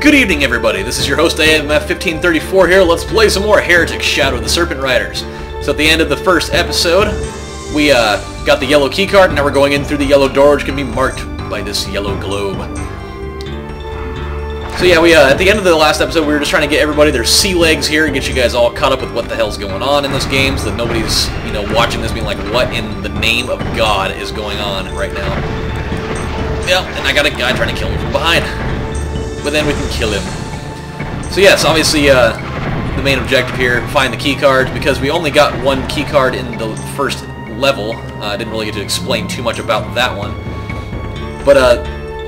Good evening, everybody. This is your host, AMF1534 here. Let's play some more Heretic Shadow of the Serpent Riders. So at the end of the first episode, we got the yellow keycard, and now we're going in through the yellow door, which can be marked by this yellow globe. So yeah, we at the end of the last episode, we were just trying to get everybody their sea legs here and get you guys all caught up with what the hell's going on in this game, so that nobody's, you know, watching this being like, what in the name of God is going on right now? Yeah, and I got a guy trying to kill me from behind. But then we can kill him. So yes, obviously the main objective here, find the key cards, because we only got one key card in the first level. I didn't really get to explain too much about that one. But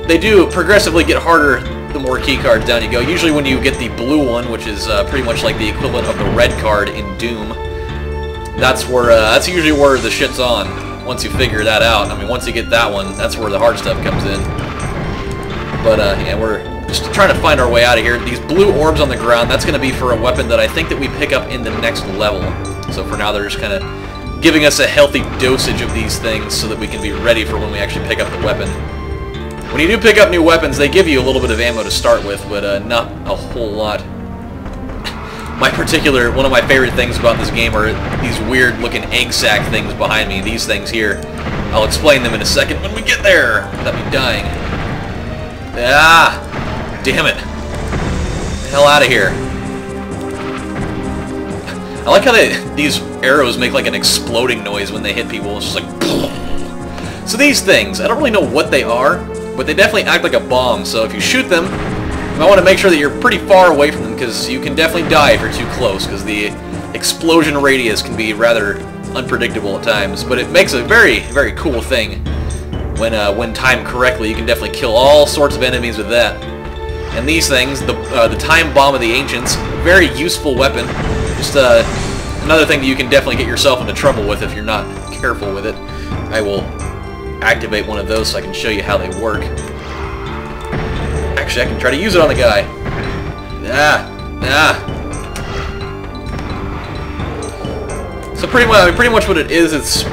they do progressively get harder the more key cards down you go. Usually when you get the blue one, which is pretty much like the equivalent of the red card in Doom, that's usually where the shit's on. Once you figure that out, I mean, once you get that one, that's where the hard stuff comes in. But yeah, we're just trying to find our way out of here. These blue orbs on the ground, that's going to be for a weapon that I think that we pick up in the next level. So for now, they're just kind of giving us a healthy dosage of these things so that we can be ready for when we actually pick up the weapon. When you do pick up new weapons, they give you a little bit of ammo to start with, but not a whole lot. One of my favorite things about this game are these weird looking egg sack things behind me. These things here. I'll explain them in a second when we get there, without me dying. Ah! Damn it. Get the hell out of here. I like how these arrows make like an exploding noise when they hit people. It's just like... So these things, I don't really know what they are, but they definitely act like a bomb. So if you shoot them, you might want to make sure that you're pretty far away from them, because you can definitely die if you're too close, because the explosion radius can be rather unpredictable at times. But it makes a very, very cool thing. When timed correctly, you can definitely kill all sorts of enemies with that. And these things, the time bomb of the ancients, very useful weapon. Just another thing that you can definitely get yourself into trouble with if you're not careful with it. I will activate one of those so I can show you how they work. Actually, I can try to use it on the guy. So pretty much what it is, it's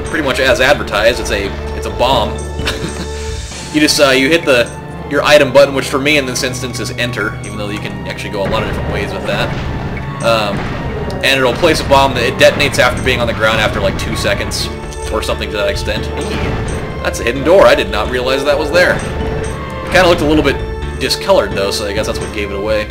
pretty much as advertised. It's a bomb. You just you hit your item button, which for me in this instance is enter, even though you can actually go a lot of different ways with that. And it'll place a bomb that it detonates after being on the ground after like 2 seconds, or something to that extent. That's a hidden door. I did not realize that was there. It kind of looked a little bit discolored though, so I guess that's what gave it away.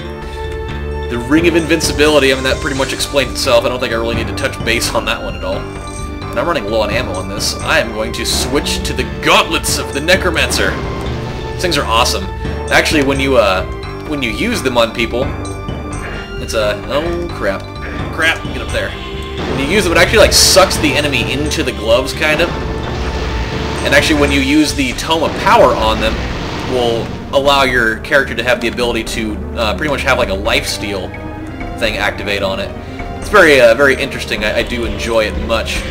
The Ring of Invincibility, I mean, that pretty much explains itself. I don't think I really need to touch base on that one at all. And I'm running low on ammo on this. I am going to switch to the Gauntlets of the Necromancer. These things are awesome. Actually, when you use them on people, it's oh crap, get up there. When you use them, it actually like sucks the enemy into the gloves, kind of. And actually, when you use the Tome of Power on them, will allow your character to have the ability to pretty much have like a lifesteal thing activate on it. It's very very interesting. I do enjoy it much.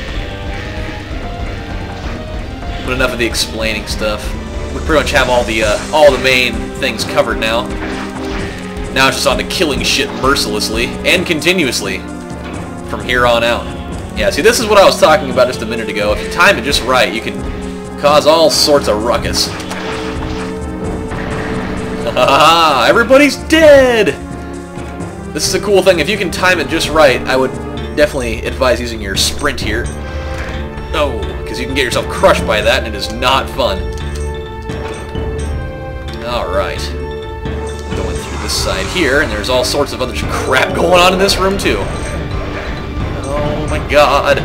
But enough of the explaining stuff. We pretty much have all the main things covered now. Now it's just on to killing shit mercilessly and continuously from here on out. Yeah, see, this is what I was talking about just a minute ago. If you time it just right, you can cause all sorts of ruckus. Haha, everybody's dead! This is a cool thing. If you can time it just right, I would definitely advise using your sprint here. Oh, because you can get yourself crushed by that, and it is not fun. Alright. Going through this side here, and there's all sorts of other crap going on in this room, too. Oh my god.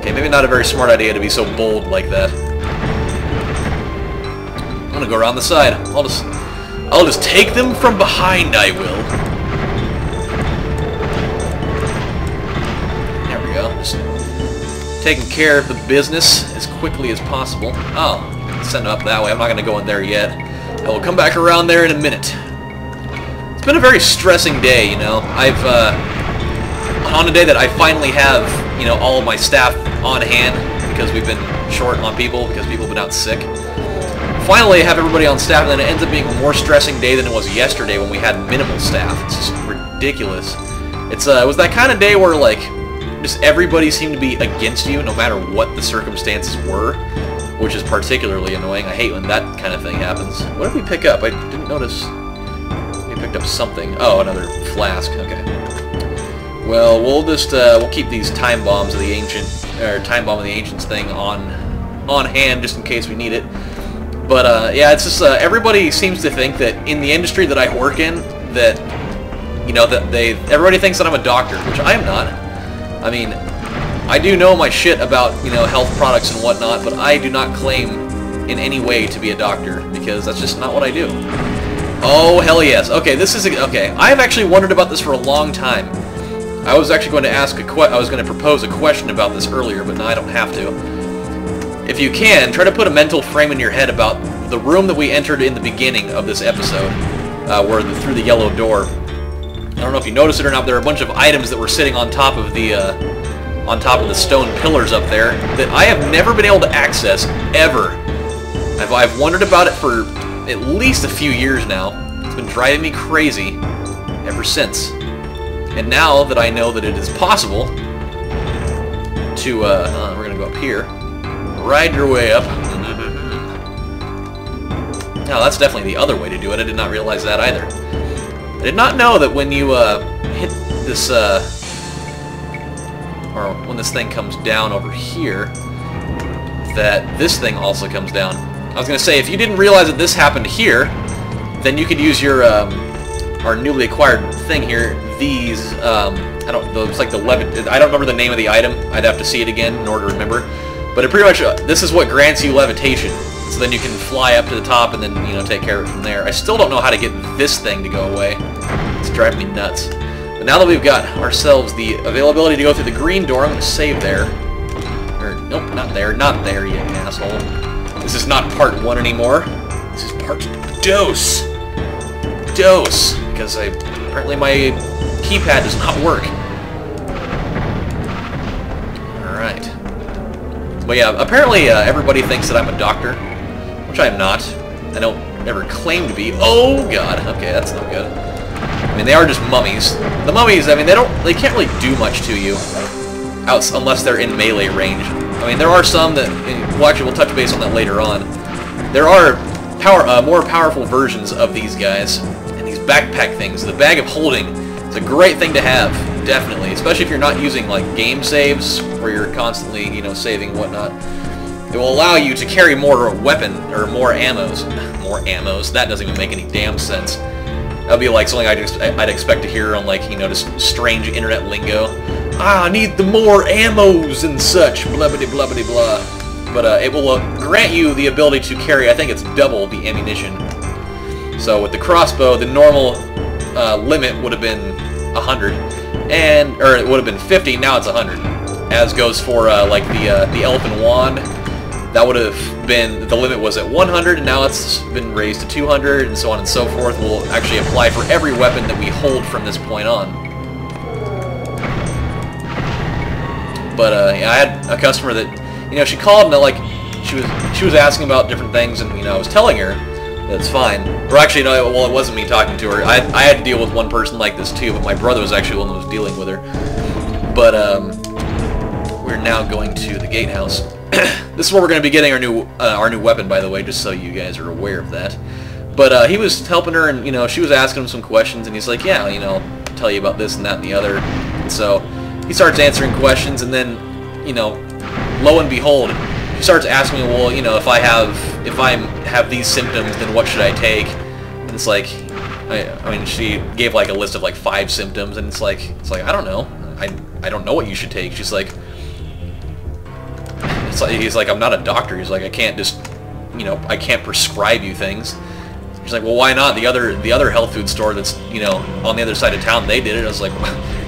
Okay, maybe not a very smart idea to be so bold like that. I'm gonna go around the side. I'll just take them from behind, I will. There we go. Just taking care of the business as quickly as possible. Oh, send it up that way. I'm not going to go in there yet. I will come back around there in a minute. It's been a very stressing day, you know. On a day that I finally have, you know, all of my staff on hand, because we've been short on people, because people have been out sick. Finally, I have everybody on staff, and then it ends up being a more stressing day than it was yesterday when we had minimal staff. It's just ridiculous. It was that kind of day where, like, just everybody seemed to be against you, no matter what the circumstances were, which is particularly annoying. I hate when that kind of thing happens. What did we pick up? I didn't notice. picked up something. Oh, another flask. Okay. Well, we'll just we'll keep these time bombs of the ancient, or time bomb of the ancients thing on hand just in case we need it. But yeah, it's just everybody seems to think that in the industry that I work in, that everybody thinks that I'm a doctor, which I am not. I mean, I do know my shit about health products and whatnot, but I do not claim in any way to be a doctor because that's just not what I do. Oh hell yes. Okay, this is okay. I've actually wondered about this for a long time. I was actually going to I was going to propose a question about this earlier, but now I don't have to. If you can, try to put a mental frame in your head about the room that we entered in the beginning of this episode, through the yellow door. I don't know if you noticed it or not, but there are a bunch of items that were sitting on top of the stone pillars up there that I have never been able to access ever. I've wondered about it for at least a few years now. It's been driving me crazy ever since. And now that I know that it is possible to, we're gonna go up here, ride your way up. Now that's definitely the other way to do it. I did not realize that either. I did not know that when you hit this, or when this thing comes down over here, that this thing also comes down. I was gonna say, if you didn't realize that this happened here, then you could use your our newly acquired thing here. These I don't know, it's like the I don't remember the name of the item. I'd have to see it again in order to remember. But it pretty much this is what grants you levitation. So then you can fly up to the top and then take care of it from there. I still don't know how to get this thing to go away. It's driving me nuts. But now that we've got ourselves the availability to go through the green door, I'm going to save there. Or nope, not there, you asshole. This is not part 1 anymore. This is part dose. Because apparently my keypad does not work. Alright. But yeah, apparently everybody thinks that I'm a doctor, which I am not. I don't ever claim to be. Oh god, okay, that's not good. I mean, they are just mummies. The mummies, I mean, they can't really do much to you, unless they're in melee range. I mean, there are some that, well, actually, we'll touch base on that later on. There are more powerful versions of these guys, and these backpack things. The Bag of Holding is a great thing to have, definitely, especially if you're not using, like, game saves, where you're constantly, saving and whatnot. It will allow you to carry more weapon, or more ammos. More ammos? That doesn't even make any damn sense. That would be like something I'd expect to hear on, like, just strange internet lingo. Ah, I need the more ammos and such, blah-blah-blah-blah-blah. But it will grant you the ability to carry, I think it's double the ammunition. So with the crossbow, the normal limit would have been 100, or it would have been 50, now it's 100. As goes for, like, the Elfin Wand. That would have been, the limit was at 100, and now it's been raised to 200, and so on and so forth. Will actually apply for every weapon that we hold from this point on. But yeah, I had a customer that, she called and like, she was asking about different things, and I was telling her that it's fine. Or actually, no, well, it wasn't me talking to her. I had to deal with one person like this too, but my brother was actually the one that was dealing with her. But we're now going to the gatehouse. This is where we're going to be getting our new weapon, by the way, just so you guys are aware of that. But he was helping her, and she was asking him some questions, and he's like, yeah, I'll tell you about this and that and the other. And so he starts answering questions, and then, lo and behold, she starts asking me, well, if I have these symptoms, then what should I take? And it's like, I mean, she gave like a list of like 5 symptoms, and it's like I don't know, I don't know what you should take. She's like. He's like, I'm not a doctor. He's like, I can't just, I can't prescribe you things. He's like, well, why not? The other health food store that's, on the other side of town, they did it. I was like,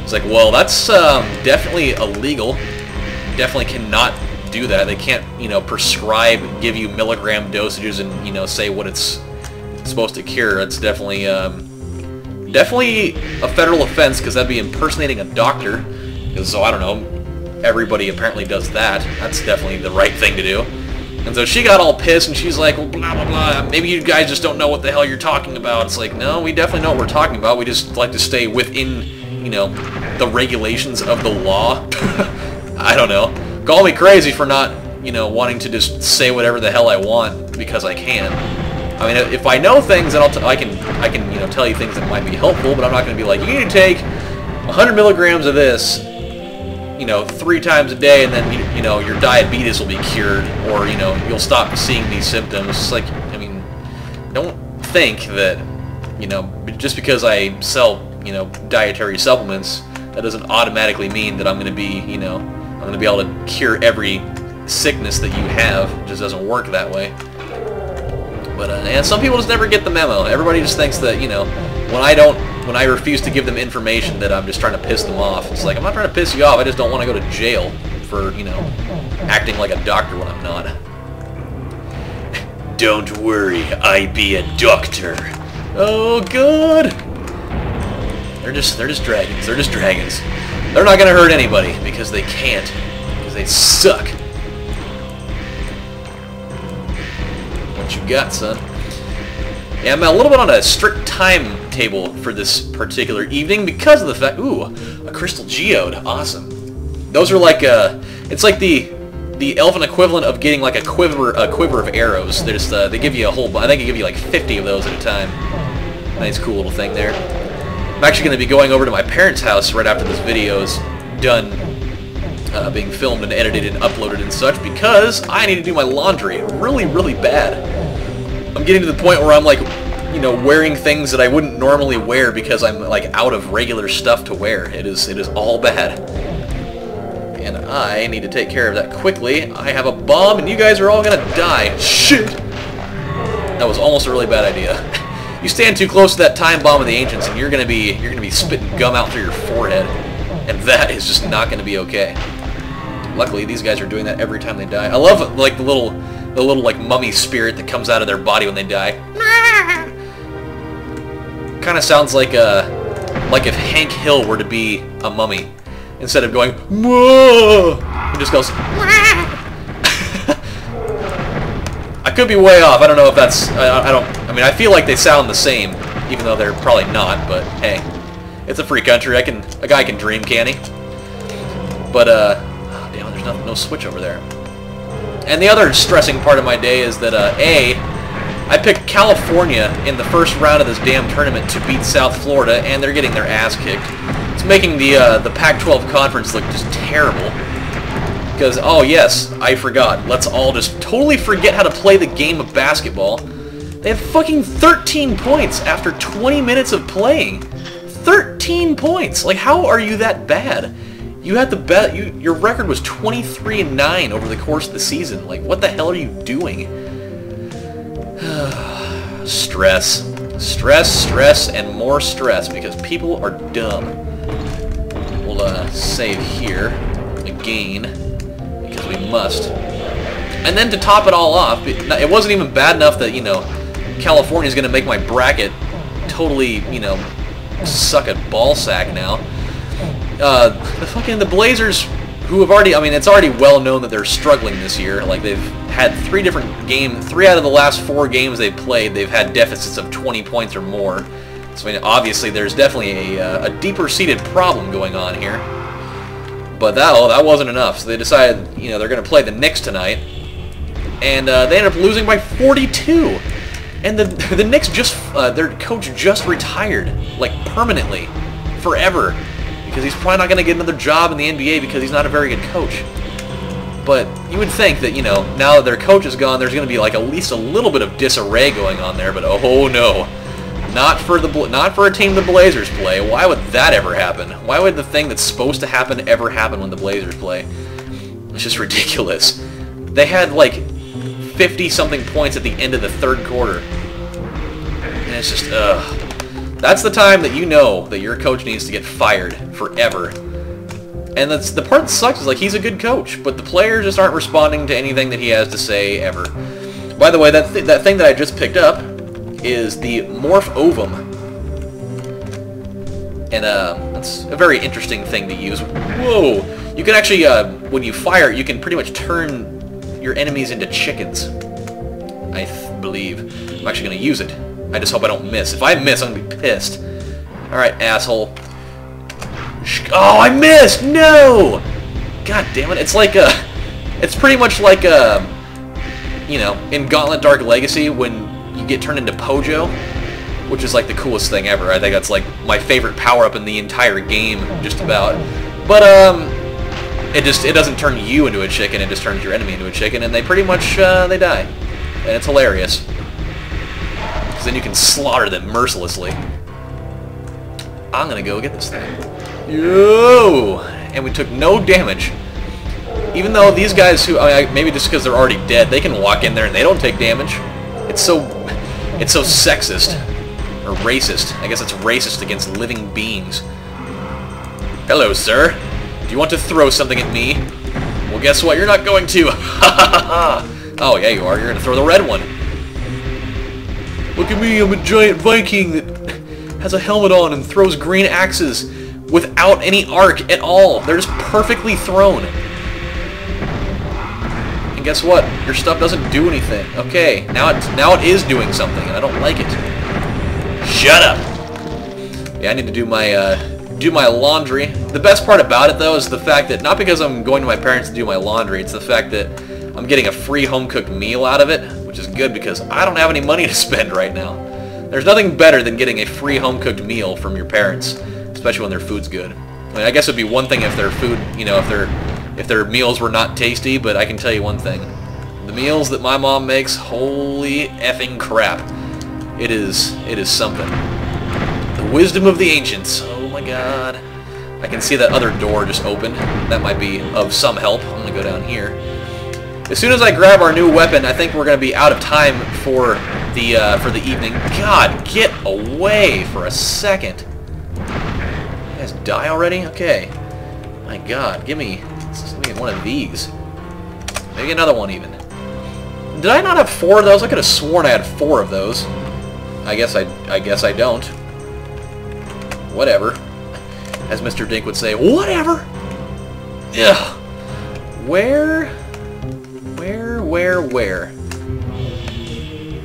he's like, well, that's definitely illegal. Definitely cannot do that. They can't, prescribe, give you milligram dosages, and say what it's supposed to cure. It's definitely definitely a federal offense, because that'd be impersonating a doctor. Because, so I don't know. Everybody apparently does that. That's definitely the right thing to do. And so she got all pissed, and she's like, well, blah, blah, blah. Maybe you guys just don't know what the hell you're talking about. It's like, no, we definitely know what we're talking about. We just like to stay within, the regulations of the law. I don't know. Call me crazy for not, wanting to just say whatever the hell I want because I can. I mean, if I know things, then I can you know, tell you things that might be helpful, but I'm not going to be like, you need to take 100 milligrams of this, you know, 3 times a day, and then you know, your diabetes will be cured, or you know, you'll stop seeing these symptoms. It's like, I mean, don't think that, you know, just because I sell, you know, dietary supplements, that doesn't automatically mean that I'm going to be, you know, I'm going to be able to cure every sickness that you have. It just doesn't work that way. But and some people just never get the memo. Everybody just thinks that, you know, when I refuse to give them information, that I'm just trying to piss them off. It's like, I'm not trying to piss you off. I just don't want to go to jail for, you know, acting like a doctor when I'm not. Don't worry, I be a doctor. Oh, good. They're just dragons. They're just dragons. They're not gonna hurt anybody because they can't. Because they suck. What you got, son? Yeah, I'm a little bit on a strict timetable for this particular evening because of the fact... Ooh, a crystal geode. Awesome. Those are like, it's like the elven equivalent of getting like a quiver of arrows. They just, they give you a whole... I think they give you like 50 of those at a time. Nice, cool little thing there. I'm actually going to be going over to my parents' house right after this video is done being filmed and edited and uploaded and such, because I need to do my laundry really, really bad. I'm getting to the point where I'm like, you know, wearing things that I wouldn't normally wear because I'm like out of regular stuff to wear. It is all bad. And I need to take care of that quickly. I have a bomb and you guys are all going to die. Shit! That was almost a really bad idea. You stand too close to that time bomb of the ancients, and you're gonna be spitting gum out through your forehead, and that is just not gonna be okay. Luckily, these guys are doing that every time they die. I love like the little like mummy spirit that comes out of their body when they die. Kind of sounds like if Hank Hill were to be a mummy, instead of going whoa, he just goes. I could be way off. I don't know if that's... I mean, I feel like they sound the same, even though they're probably not, but hey. It's a free country. A guy can dream, can't he? But, oh, damn, there's no switch over there. And the other stressing part of my day is that, I picked California in the first round of this damn tournament to beat South Florida, and they're getting their ass kicked. It's making the Pac-12 conference look just terrible. Because, oh yes, I forgot. Let's all just totally forget how to play the game of basketball. They have fucking 13 points after 20 minutes of playing. 13 points! Like, how are you that bad? You had the bet. Your record was 23-9 over the course of the season. Like, what the hell are you doing? Stress. Stress, stress, and more stress because people are dumb. We'll save here again. Because we must. And then to top it all off, it wasn't even bad enough that, you know, California's going to make my bracket totally, you know, suck at ball sack now. The Blazers, who have already, I mean, it's already well known that they're struggling this year. Like, they've had 3 out of the last 4 games they've played, they've had deficits of 20 points or more. So, I mean, obviously, there's definitely a deeper-seated problem going on here. But that wasn't enough, so they decided, you know, they're going to play the Knicks tonight, and they ended up losing by 42. And the Knicks their coach just retired, like permanently, forever, because he's probably not going to get another job in the NBA because he's not a very good coach. But you would think that, you know, now that their coach is gone, there's going to be like at least a little bit of disarray going on there. But oh no. Not for a team the Blazers play. Why would that ever happen? Why would the thing that's supposed to happen ever happen when the Blazers play? It's just ridiculous. They had like 50-something points at the end of the 3rd quarter. And it's just, ugh. That's the time that you know that your coach needs to get fired forever. And that's the part that sucks is like he's a good coach, but the players just aren't responding to anything that he has to say ever. By the way, that thing that I just picked up is the Morph Ovum, and that's a very interesting thing to use. Whoa! You can actually, when you fire it, you can pretty much turn your enemies into chickens, I believe. I'm actually going to use it. I just hope I don't miss. If I miss, I'm going to be pissed. Alright, asshole. Oh, I missed! No! God damn it. It's like it's pretty much like, you know, in Gauntlet Dark Legacy, when you get turned into Pojo, which is like the coolest thing ever. I think that's like my favorite power-up in the entire game, just about. But it doesn't turn you into a chicken, it just turns your enemy into a chicken, and they pretty much, they die. And it's hilarious. Because then you can slaughter them mercilessly. I'm gonna go get this thing. Yo! And we took no damage. Even though these guys who, maybe just because they're already dead, they can walk in there and they don't take damage. It's so sexist. Or racist. I guess it's racist against living beings. Hello, sir. Do you want to throw something at me? Well, guess what? You're not going to. Oh, yeah, you are. You're going to throw the red one. Look at me. I'm a giant Viking that has a helmet on and throws green axes without any arc at all. They're just perfectly thrown. And guess what? Your stuff doesn't do anything. Okay, now it is doing something, and I don't like it. Shut up! Yeah, I need to do my laundry. The best part about it, though, is the fact that, not because I'm going to my parents to do my laundry, it's the fact that I'm getting a free home-cooked meal out of it, which is good because I don't have any money to spend right now. There's nothing better than getting a free home-cooked meal from your parents, especially when their food's good. I mean, I guess it'd be one thing if their food, you know, if their meals were not tasty, but I can tell you one thing. The meals that my mom makes, holy effing crap. It is something. The wisdom of the ancients. Oh my god. I can see that other door just opened. That might be of some help. I'm gonna go down here. As soon as I grab our new weapon, I think we're gonna be out of time for the evening. God, get away for a second. You guys die already? Okay. My god, give me one of these. Maybe another one even. Did I not have 4 of those? I could have sworn I had 4 of those. I guess I don't. Whatever. As Mr. Dink would say, whatever! Ugh. Where?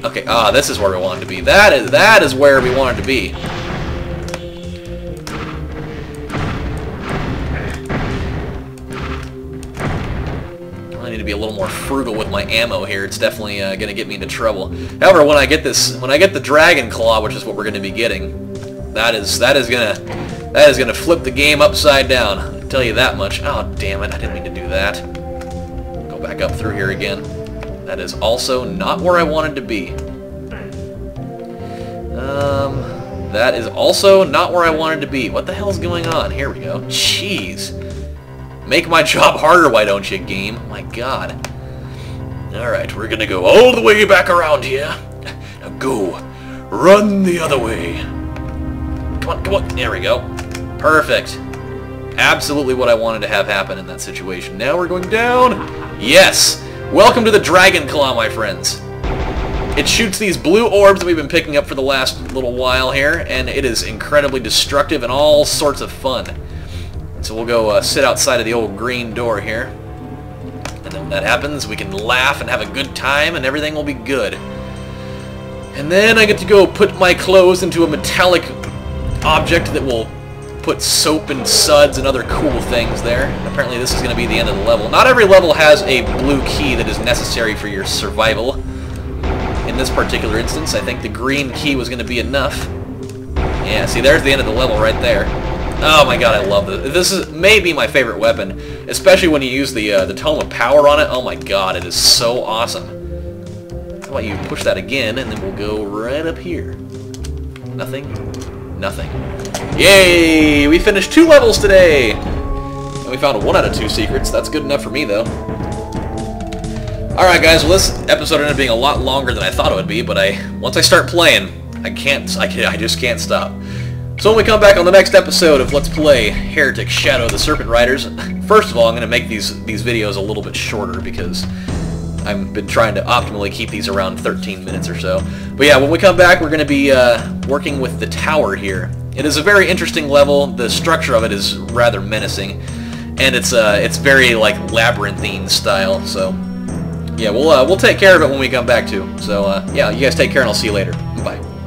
Okay, this is where we wanted to be. That is where we wanted to be. I need to be a little more frugal with my ammo here. It's definitely going to get me into trouble. However, when I get the Dragon Claw, which is what we're going to be getting, that is gonna flip the game upside down. I'll tell you that much. Oh damn it! I didn't mean to do that. Go back up through here again. That is also not where I wanted to be. That is also not where I wanted to be. What the hell's going on? Here we go. Jeez. Make my job harder, why don't you, game? My god. Alright, we're gonna go all the way back around here. Now go. Run the other way. Come on, come on. There we go. Perfect. Absolutely what I wanted to have happen in that situation. Now we're going down. Yes. Welcome to the Dragon Claw, my friends. It shoots these blue orbs that we've been picking up for the last little while here, and it is incredibly destructive and all sorts of fun. So we'll go sit outside of the old green door here. And then when that happens, we can laugh and have a good time, and everything will be good. And then I get to go put my clothes into a metallic object that will put soap and suds and other cool things there. And apparently this is going to be the end of the level. Not every level has a blue key that is necessary for your survival. In this particular instance, I think the green key was going to be enough. Yeah, see, there's the end of the level right there. Oh my god, I love this. This is maybe my favorite weapon, especially when you use the Tome of Power on it. Oh my god, it is so awesome. How about you push that again, and then we'll go right up here. Nothing. Nothing. Yay! We finished 2 levels today! And we found 1 out of 2 secrets. That's good enough for me, though. Alright guys, well this episode ended up being a lot longer than I thought it would be, but once I start playing, I just can't stop. So when we come back on the next episode of Let's Play Heretic Shadow of the Serpent Riders, first of all, I'm going to make these videos a little bit shorter because I've been trying to optimally keep these around 13 minutes or so. But yeah, when we come back, we're going to be working with the tower here. It is a very interesting level. The structure of it is rather menacing, and it's very like labyrinthine style. So yeah, we'll take care of it when we come back too. So yeah, you guys take care, and I'll see you later.